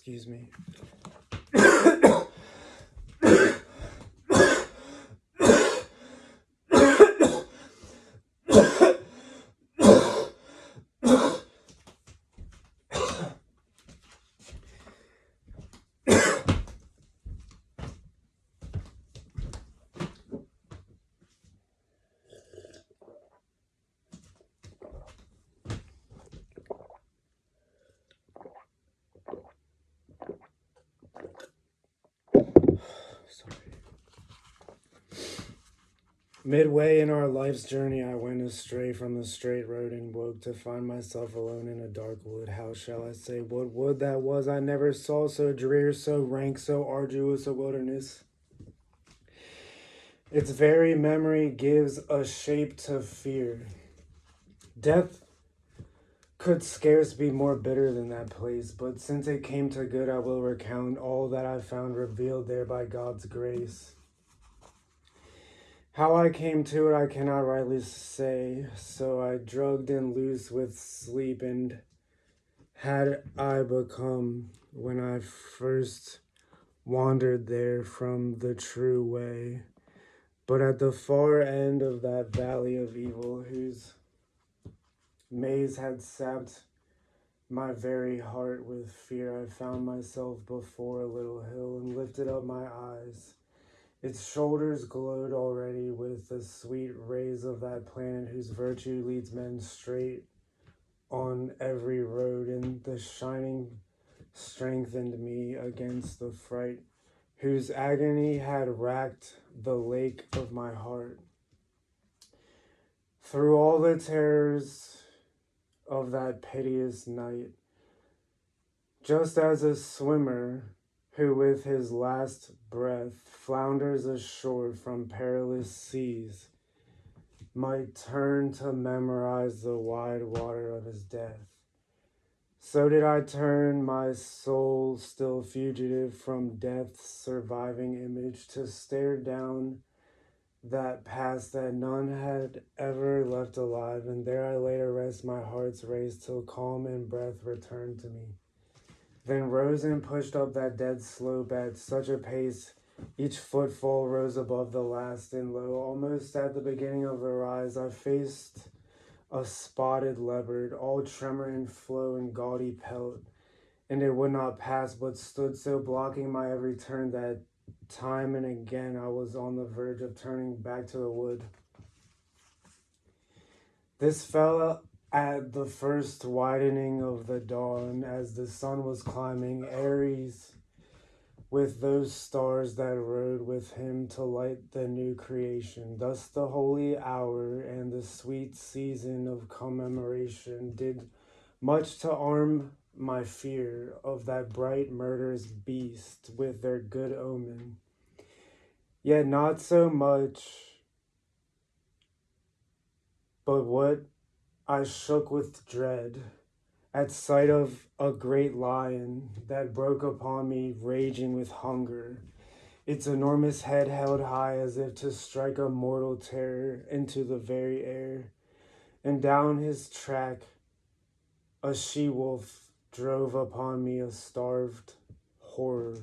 Excuse me. Midway in our life's journey, I went astray from the straight road and woke to find myself alone in a dark wood. How shall I say what wood that was? I never saw so drear, so rank, so arduous a wilderness. Its very memory gives a shape to fear. Death could scarce be more bitter than that place, but since it came to good, I will recount all that I found revealed there by God's grace. How I came to it I cannot rightly say, so I drugged and loose with sleep, and had I become, when I first wandered there from the true way, but at the far end of that valley of evil, whose maze had sapped my very heart with fear, I found myself before a little hill and lifted up my eyes. Its shoulders glowed already with the sweet rays of that planet whose virtue leads men straight on every road, and the shining strengthened me against the fright whose agony had racked the lake of my heart. Through all the terrors of that piteous night, just as a swimmer who with his last breath flounders ashore from perilous seas might turn to memorize the wide water of his death, so did I turn my soul, still fugitive from death's surviving image, to stare down that past that none had ever left alive, and there I lay to rest my heart's race till calm and breath returned to me. Then rose and pushed up that dead slope at such a pace, each footfall rose above the last, and lo, almost at the beginning of the rise, I faced a spotted leopard, all tremor and flow and gaudy pelt, and it would not pass, but stood so blocking my every turn that time and again I was on the verge of turning back to the wood. This fell at the first widening of the dawn, as the sun was climbing Aries with those stars that rode with him to light the new creation. Thus the holy hour and the sweet season of commemoration did much to arm my fear of that bright murderous beast with their good omen. Yet not so much but what I shook with dread at sight of a great lion that broke upon me raging with hunger, its enormous head held high as if to strike a mortal terror into the very air, and down his track a she-wolf drove upon me, a starved horror,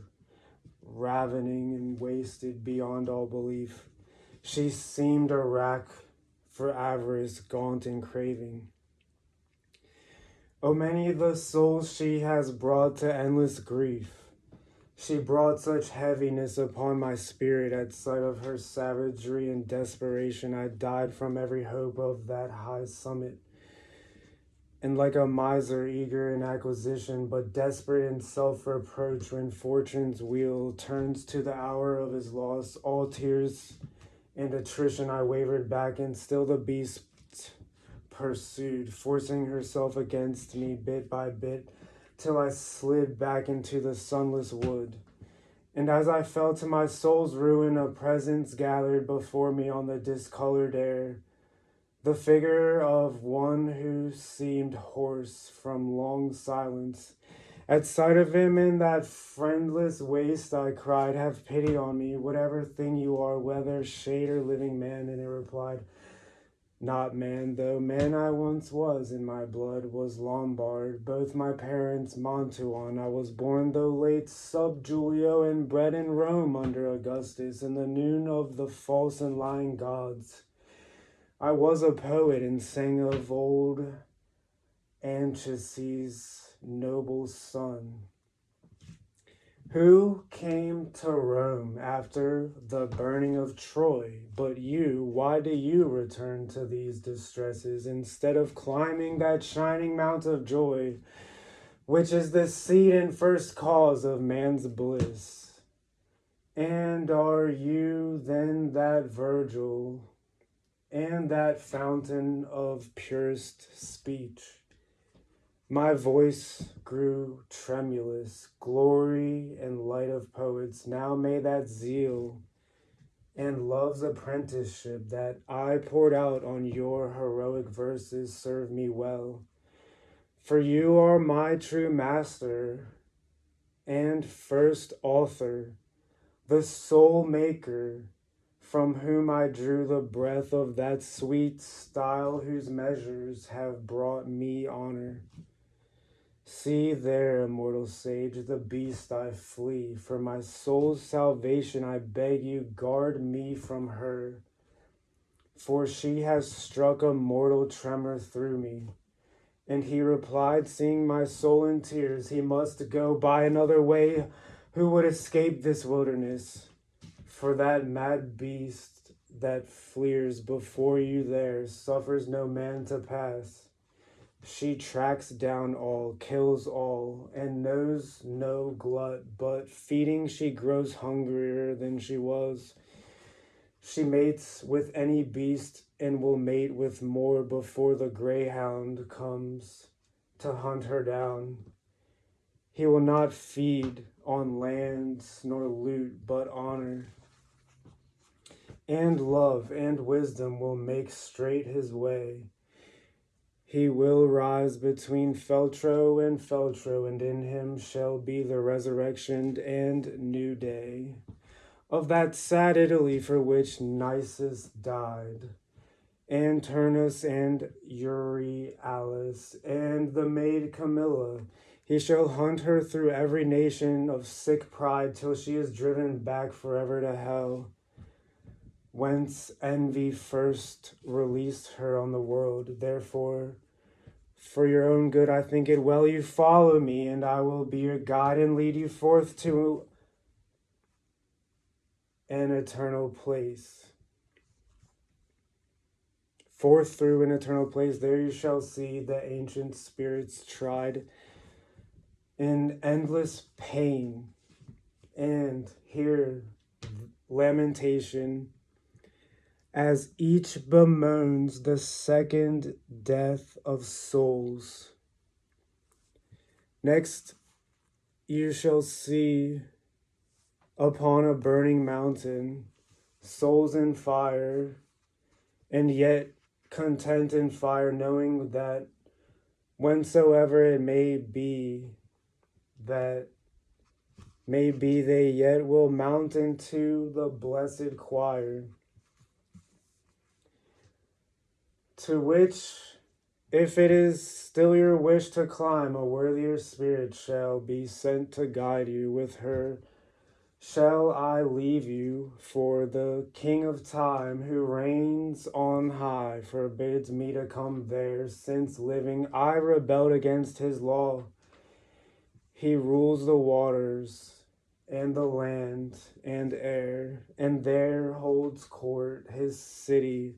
ravening and wasted beyond all belief. She seemed a rack for avarice, gaunt and craving. Oh, many the souls she has brought to endless grief. She brought such heaviness upon my spirit at sight of her savagery and desperation. I died from every hope of that high summit. And like a miser eager in acquisition, but desperate in self-reproach when fortune's wheel turns to the hour of his loss, all tears and attrition, I wavered back, and still the beast pursued, forcing herself against me bit by bit, till I slid back into the sunless wood. And as I fell to my soul's ruin, a presence gathered before me on the discolored air, the figure of one who seemed hoarse from long silence. At sight of him in that friendless waste, I cried, "Have pity on me, whatever thing you are, whether shade or living man," and it replied, Not man, though man I once was, in my blood was Lombard, both my parents Mantuan. I was born, though late, sub Julio, and bred in Rome under Augustus, in the noon of the false and lying gods. I was a poet and sang of old Anchises' noble son, who came to Rome after the burning of Troy. But you, why do you return to these distresses instead of climbing that shining mount of joy, which is the seed and first cause of man's bliss? And are you then that Virgil and that fountain of purest speech? My voice grew tremulous. Glory and light of poets, now may that zeal and love's apprenticeship that I poured out on your heroic verses serve me well. For you are my true master and first author, the sole maker, from whom I drew the breath of that sweet style whose measures have brought me honor. See there, immortal sage, the beast I flee. For my soul's salvation, I beg you, guard me from her. For she has struck a mortal tremor through me. And he replied, seeing my soul in tears, he must go by another way. Who would escape this wilderness? For that mad beast that fleers before you there suffers no man to pass. She tracks down all, kills all, and knows no glut, but feeding she grows hungrier than she was. She mates with any beast and will mate with more before the greyhound comes to hunt her down. He will not feed on lands nor loot, but honor. And love and wisdom will make straight his way. He will rise between Feltro, and in him shall be the resurrection and new day of that sad Italy for which Nisus died, and Turnus and Euryalus, and the maid Camilla. He shall hunt her through every nation of sick pride till she is driven back forever to hell, whence envy first released her on the world. Therefore, for your own good, I think it well you follow me, and I will be your guide and lead you forth to an eternal place. Forth through an eternal place, there you shall see the ancient spirits tried in endless pain, and hear lamentation as each bemoans the second death of souls. Next, you shall see upon a burning mountain souls in fire, and yet content in fire, knowing that whensoever it may be, that may be they yet will mount into the blessed choir, to which, if it is still your wish to climb, a worthier spirit shall be sent to guide you. With her shall I leave you, for the King of Time, who reigns on high, forbids me to come there, since living I rebelled against his law. He rules the waters and the land and air, and there holds court his city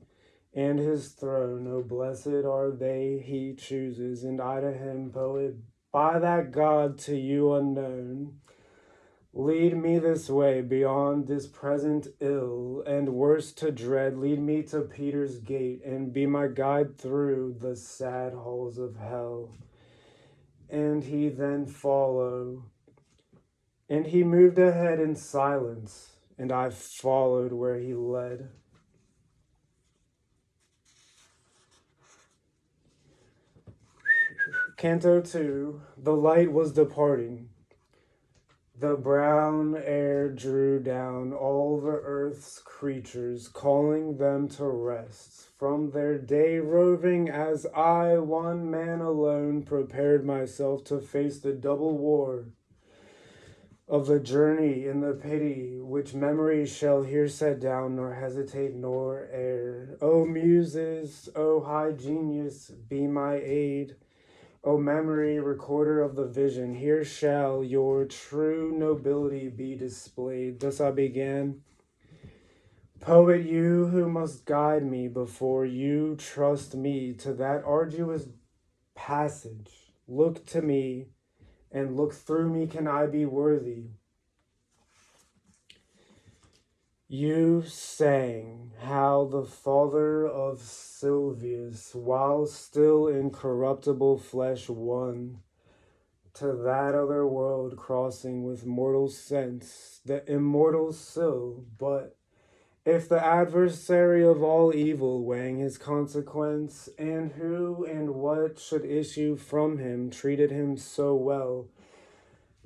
and his throne. Oh, blessed are they he chooses, and I to him, poet, by that God to you unknown. Lead me this way beyond this present ill, and worse to dread. Lead me to Peter's gate, and be my guide through the sad halls of hell. And he then followed, and he moved ahead in silence, and I followed where he led. Canto 2, the light was departing. The brown air drew down all the earth's creatures, calling them to rest from their day roving, as I, one man alone, prepared myself to face the double war of the journey in the pity which memory shall here set down, nor hesitate nor err. O muses, O high genius, be my aid. O memory, recorder of the vision, here shall your true nobility be displayed. Thus I began. Poet, you who must guide me before you trust me to that arduous passage, look to me, and look through me can I be worthy. You sang how the father of Sylvius, while still in corruptible flesh, won to that other world, crossing with mortal sense the immortal sill. But if the adversary of all evil, weighing his consequence, and who and what should issue from him, treated him so well,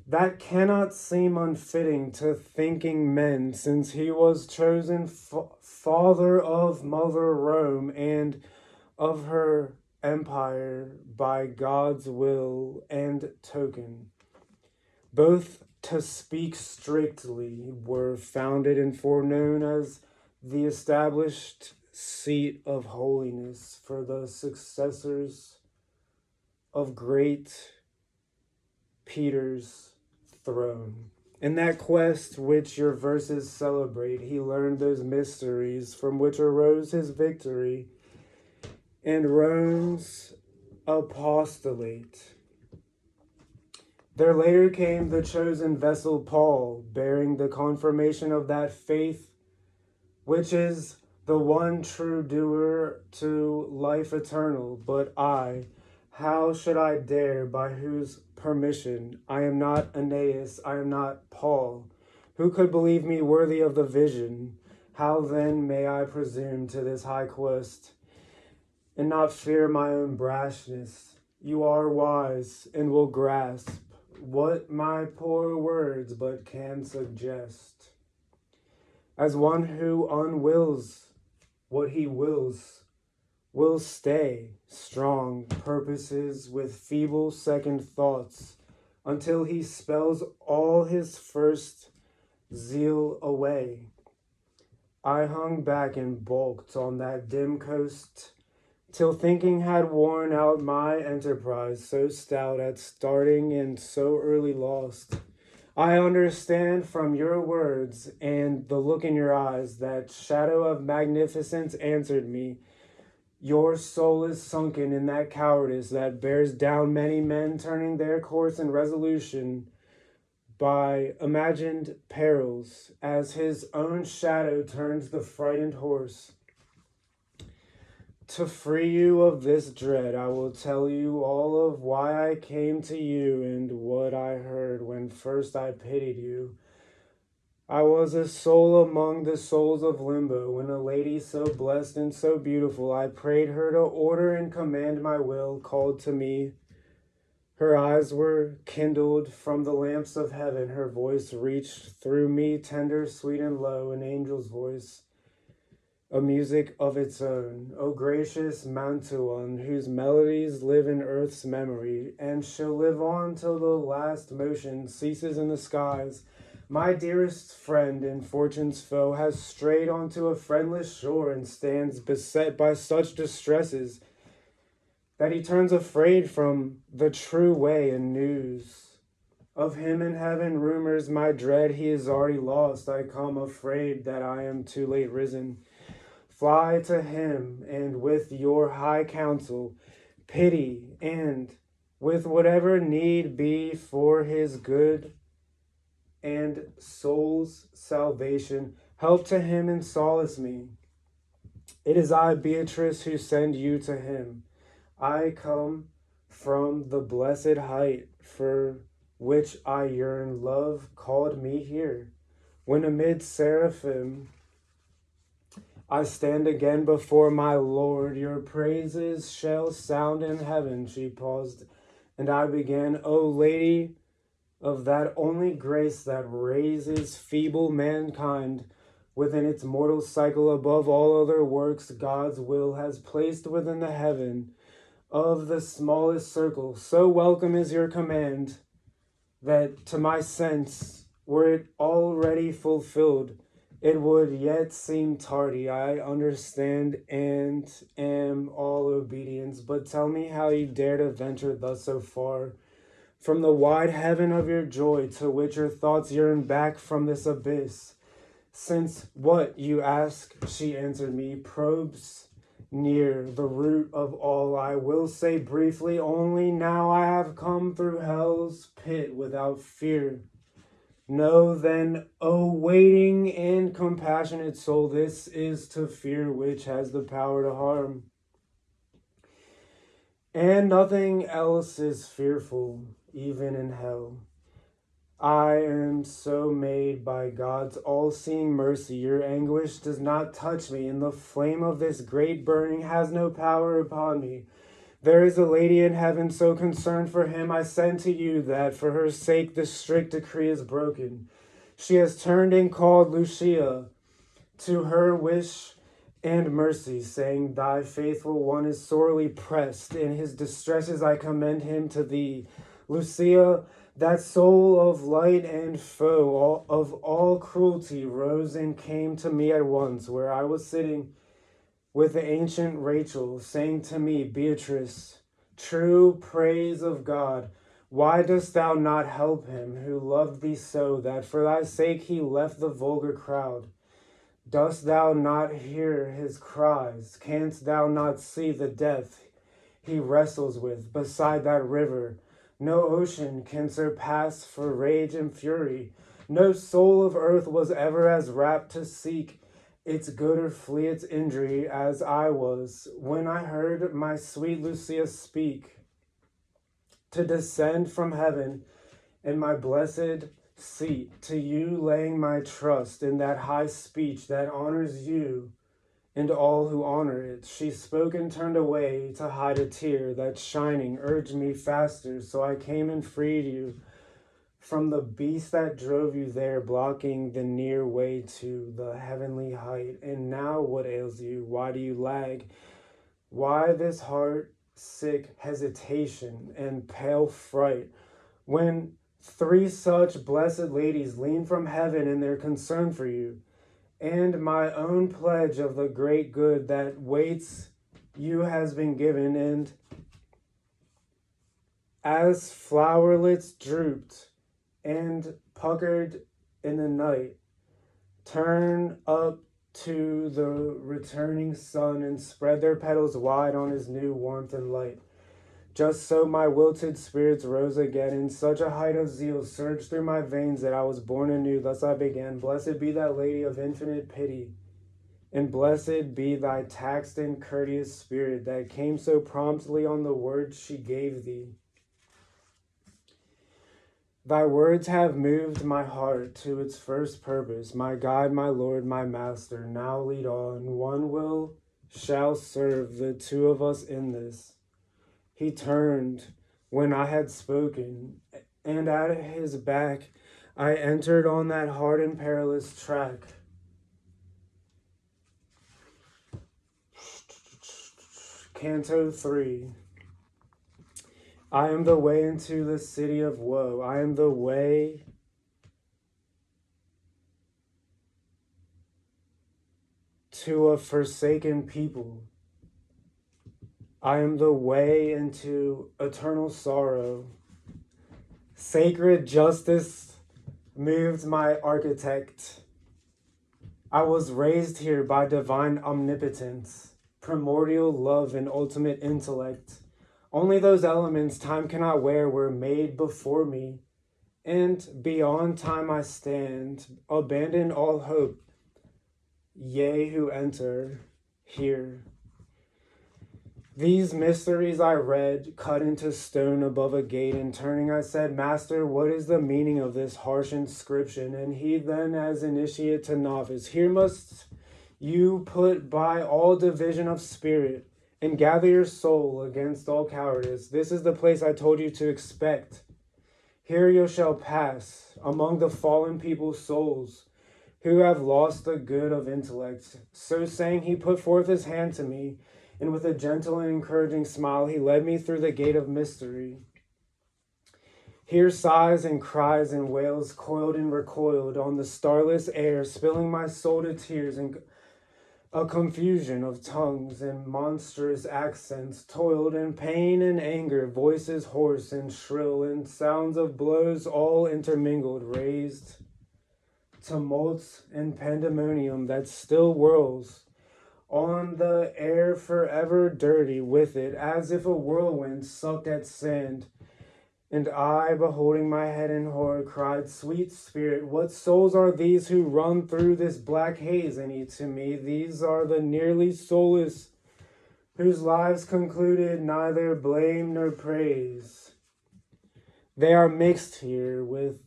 that cannot seem unfitting to thinking men, since he was chosen father of Mother Rome and of her empire by God's will and token. Both, to speak strictly, were founded and foreknown as the established seat of holiness for the successors of great Peter's throne. In that quest which your verses celebrate, he learned those mysteries from which arose his victory and Rome's apostolate. There later came the chosen vessel Paul, bearing the confirmation of that faith which is the one true doer to life eternal. But I, how should I dare, by whose permission? I am not Aeneas, I am not Paul. Who could believe me worthy of the vision? How then may I presume to this high quest, and not fear my own brashness? You are wise, and will grasp what my poor words but can suggest. As one who unwills what he wills, will stay strong purposes with feeble second thoughts, until he spells all his first zeal away. I hung back and bulked on that dim coast, till thinking had worn out my enterprise, so stout at starting and so early lost. I understand from your words and the look in your eyes that shadow of magnificence answered me. Your soul is sunken in that cowardice that bears down many men, turning their course and resolution by imagined perils, as his own shadow turns the frightened horse. To free you of this dread, I will tell you all of why I came to you and what I heard when first I pitied you. I was a soul among the souls of limbo, when a lady so blessed and so beautiful, I prayed her to order and command my will, called to me. Her eyes were kindled from the lamps of heaven, her voice reached through me, tender, sweet, and low, an angel's voice, a music of its own. O gracious Mantuan, whose melodies live in earth's memory, and shall live on till the last motion ceases in the skies, my dearest friend and fortune's foe has strayed onto a friendless shore and stands beset by such distresses that he turns afraid from the true way, and news of him in heaven rumors my dread he is already lost. I come afraid that I am too late risen. Fly to him, and with your high counsel, pity, and with whatever need be for his good and soul's salvation, help to him and solace me. It is I, Beatrice, who send you to him. I come from the blessed height for which I yearn. Love called me here, when amid seraphim I stand again before my Lord. Your praises shall sound in heaven. She paused, and I began. O Lady, of that only grace that raises feeble mankind within its mortal cycle above all other works God's will has placed within the heaven of the smallest circle. So welcome is your command that to my sense, were it already fulfilled, it would yet seem tardy. I understand and am all obedience, but tell me how you dare to venture thus so far from the wide heaven of your joy to which your thoughts yearn back from this abyss. Since what, you ask, she answered me, probes near the root of all, I will say briefly only, now I have come through hell's pit without fear. Know then, O waiting and compassionate soul, this is to fear which has the power to harm. And nothing else is fearful, even in hell. I am so made by God's all-seeing mercy. Your anguish does not touch me, and the flame of this great burning has no power upon me. There is a lady in heaven so concerned for him. I send to you that for her sake the strict decree is broken. She has turned and called Lucia to her wish and mercy, saying, thy faithful one is sorely pressed. In his distresses I commend him to thee. Lucia, that soul of light and foe of all cruelty, rose and came to me at once, where I was sitting with the ancient Rachel, saying to me, Beatrice, true praise of God, why dost thou not help him who loved thee so, that for thy sake he left the vulgar crowd? Dost thou not hear his cries? Canst thou not see the death he wrestles with beside that river? No ocean can surpass for rage and fury. No soul of earth was ever as rapt to seek its good or flee its injury as I was, when I heard my sweet Lucia speak, to descend from heaven in my blessed seat, to you laying my trust in that high speech that honors you and all who honor it. She spoke and turned away to hide a tear that shining urged me faster, so I came and freed you from the beast that drove you there, blocking the near way to the heavenly height. And now what ails you? Why do you lag? Why this heart sick hesitation and pale fright, when three such blessed ladies lean from heaven in their concern for you, and my own pledge of the great good that waits you has been given, and as flowerlets drooped and puckered in the night, turn up to the returning sun and spread their petals wide on his new warmth and light. Just so my wilted spirits rose again, and such a height of zeal surged through my veins that I was born anew. Thus I began, blessed be that lady of infinite pity, and blessed be thy taxed and courteous spirit that came so promptly on the words she gave thee. Thy words have moved my heart to its first purpose. My guide, my Lord, my Master, now lead on. One will shall serve the two of us in this. He turned when I had spoken, and at his back I entered on that hard and perilous track. Canto 3. I am the way into the city of woe. I am the way to a forsaken people. I am the way into eternal sorrow. Sacred justice moved my architect. I was raised here by divine omnipotence, primordial love, and ultimate intellect. Only those elements time cannot wear were made before me, and beyond time I stand. Abandon all hope, ye who enter here. These mysteries I read, cut into stone above a gate, and turning I said, Master, what is the meaning of this harsh inscription? And he then, as initiate to novice, here must you put by all division of spirit, and gather your soul against all cowardice. This is the place I told you to expect. Here you shall pass among the fallen people's souls who have lost the good of intellect. So saying, he put forth his hand to me, and with a gentle and encouraging smile, he led me through the gate of mystery. Here sighs and cries and wails coiled and recoiled on the starless air, spilling my soul to tears and a confusion of tongues and monstrous accents, toiled in pain and anger, voices hoarse and shrill, and sounds of blows all intermingled, raised tumults and pandemonium that still whirls on the air, forever dirty with it, as if a whirlwind sucked at sand. And I, beholding my head in horror, cried, Sweet Spirit, what souls are these who run through this black haze? And he to me, These are the nearly soulless, whose lives concluded neither blame nor praise. They are mixed here with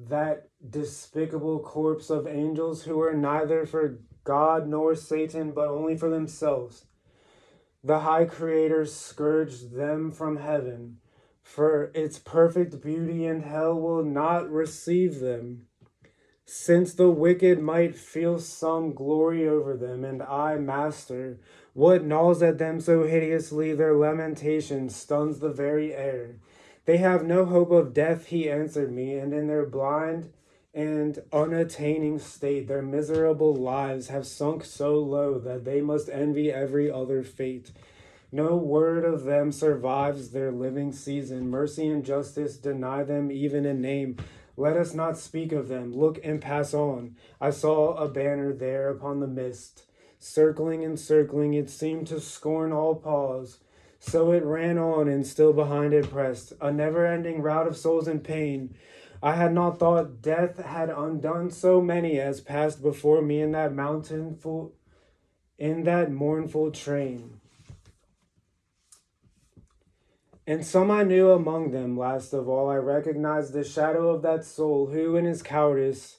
that despicable corpse of angels who are neither for God nor Satan, but only for themselves. The high Creator scourged them from heaven, for its perfect beauty, and hell will not receive them, since the wicked might feel some glory over them. And I, Master, what gnaws at them so hideously? Their lamentation stuns the very air. They have no hope of death, he answered me, and in their blind and unattaining state, their miserable lives have sunk so low that they must envy every other fate. No word of them survives their living season. Mercy and justice deny them even a name. Let us not speak of them. Look and pass on. I saw a banner there upon the mist. Circling and circling, it seemed to scorn all pause. So it ran on, and still behind it pressed, a never-ending rout of souls in pain. I had not thought death had undone so many as passed before me in that mournful train. And some I knew among them. Last of all, I recognized the shadow of that soul who, in his cowardice,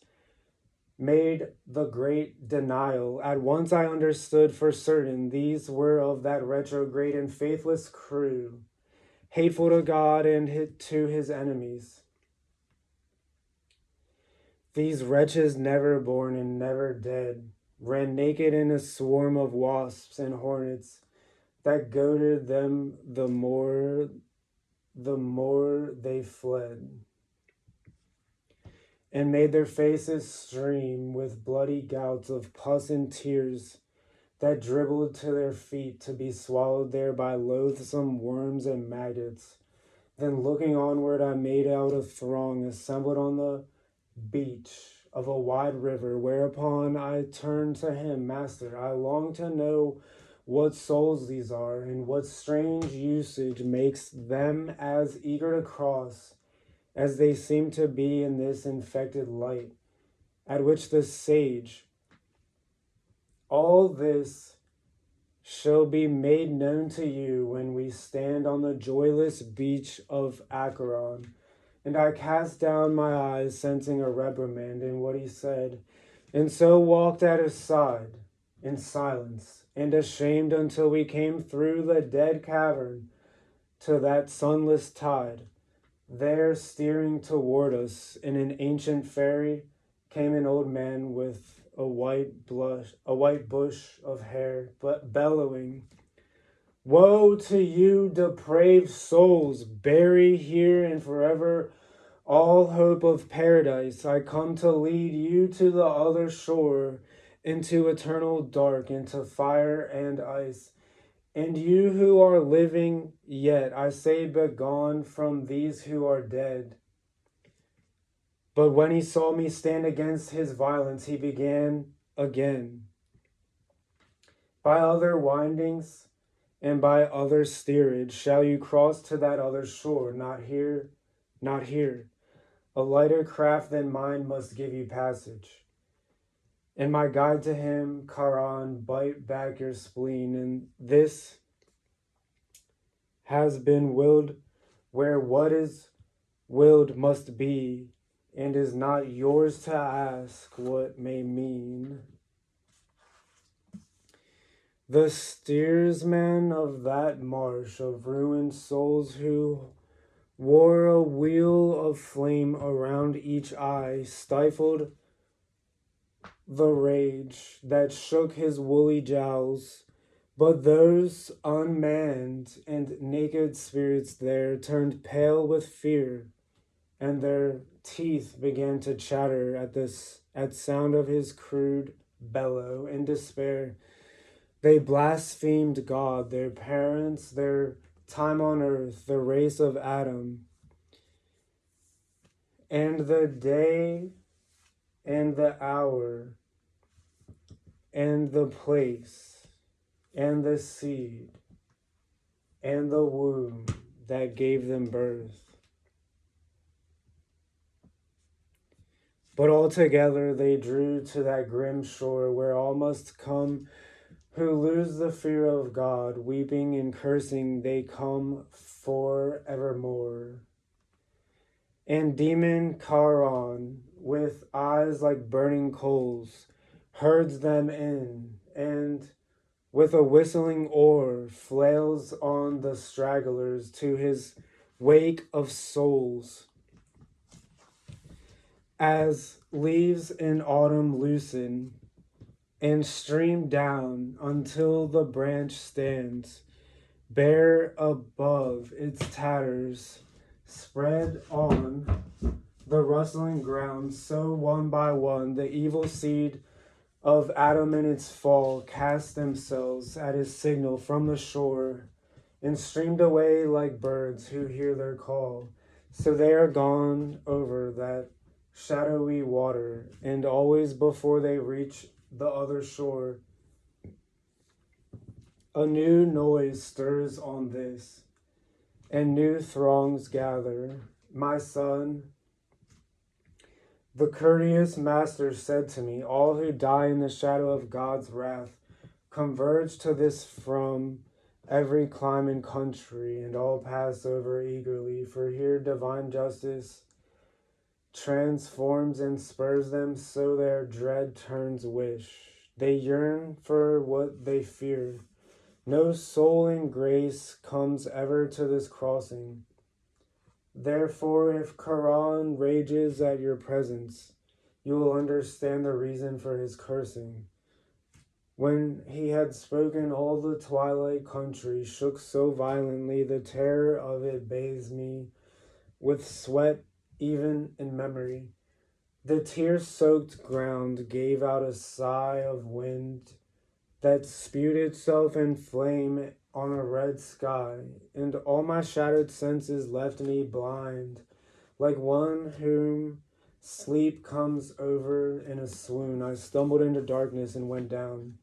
made the great denial. At once I understood for certain these were of that retrograde and faithless crew, hateful to God and to his enemies. These wretches, never born and never dead, ran naked in a swarm of wasps and hornets that goaded them the more they fled, and made their faces stream with bloody gouts of pus and tears that dribbled to their feet to be swallowed there by loathsome worms and maggots. Then looking onward, I made out a throng assembled on the beach of a wide river, whereupon I turned to him, Master, I long to know what souls these are, and what strange usage makes them as eager to cross as they seem to be in this infected light, at which the sage, all this shall be made known to you when we stand on the joyless beach of Acheron. And I cast down my eyes, sensing a reprimand in what he said, and so walked at his side in silence and ashamed until we came through the dead cavern to that sunless tide. There, steering toward us in an ancient ferry, came an old man with a white bush of hair, but bellowing, Woe to you, depraved souls, bury here and forever all hope of paradise. I come to lead you to the other shore, into eternal dark, into fire and ice. And you who are living yet, I say, begone from these who are dead. But when he saw me stand against his violence, he began again. By other windings and by other steerage shall you cross to that other shore, not here, not here. A lighter craft than mine must give you passage. And my guide to him, Charon, bite back your spleen, and this has been willed where what is willed must be, and is not yours to ask what may mean. The steersman of that marsh of ruined souls who wore a wheel of flame around each eye, stifled the rage that shook his woolly jowls. But those unmanned and naked spirits there turned pale with fear, and their teeth began to chatter at sound of his crude bellow. In despair, they blasphemed God, their parents, their time on earth, the race of Adam, and the day and the hour and the place and the seed and the womb that gave them birth. But altogether they drew to that grim shore where all must come who lose the fear of God, weeping and cursing they come for evermore. And demon Charon, with eyes like burning coals, herds them in, and with a whistling oar flails on the stragglers to his wake of souls. As leaves in autumn loosen and stream down until the branch stands bare above its tatters, spread on the rustling ground, so one by one the evil seed of Adam in its fall cast themselves at his signal from the shore and streamed away like birds who hear their call. So they are gone over that shadowy water, and always before they reach the other shore, a new noise stirs on this, and new throngs gather. My son, the courteous master said to me, all who die in the shadow of God's wrath converge to this from every clime and country, and all pass over eagerly, for here divine justice transforms and spurs them so their dread turns wish. They yearn for what they fear. No soul in grace comes ever to this crossing. Therefore, if Charon rages at your presence, you will understand the reason for his cursing. When he had spoken, all the twilight country shook so violently, the terror of it bathes me with sweat even in memory. The tear-soaked ground gave out a sigh of wind that spewed itself in flame on a red sky, and all my shattered senses left me blind, like one whom sleep comes over in a swoon. I stumbled into darkness and went down.